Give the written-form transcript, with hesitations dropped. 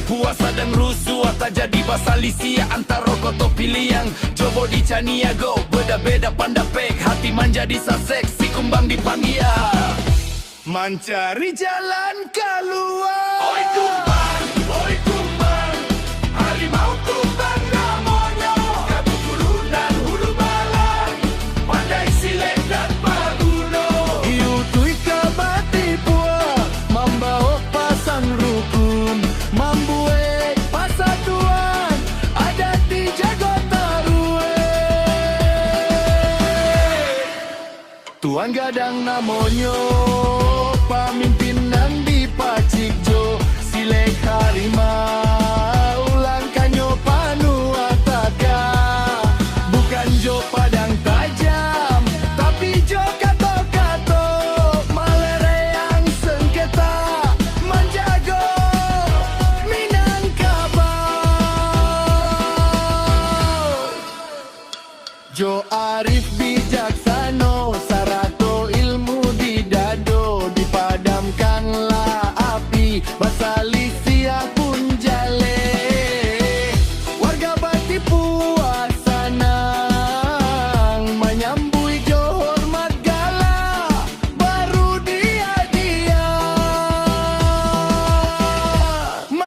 puasa dan rusuh tak jadi basalisia antara koto pilihan jobo di caniago beda-beda pandapek hati menjadi sasek si kumbang dipanggil mencari jalan keluar. Oi kumbang, harimau kumbang namanya. Kabut hulu dan hulu balang, pandai silek dan paguno. Iu tui kabati pua, membawa pasang rukun, membuat pasatuan, ada di jago tarue. Tuan gadang namonyo, pamimpinan di Pacikjo, silek harimau, langkanyo panu ataka. Bukan jo padang tajam, tapi jo kato-kato, malereang sengketa, menjago Minangkabau. Jo arif bijaksano, sarato ilmu di dado, dipadamkanlah api basali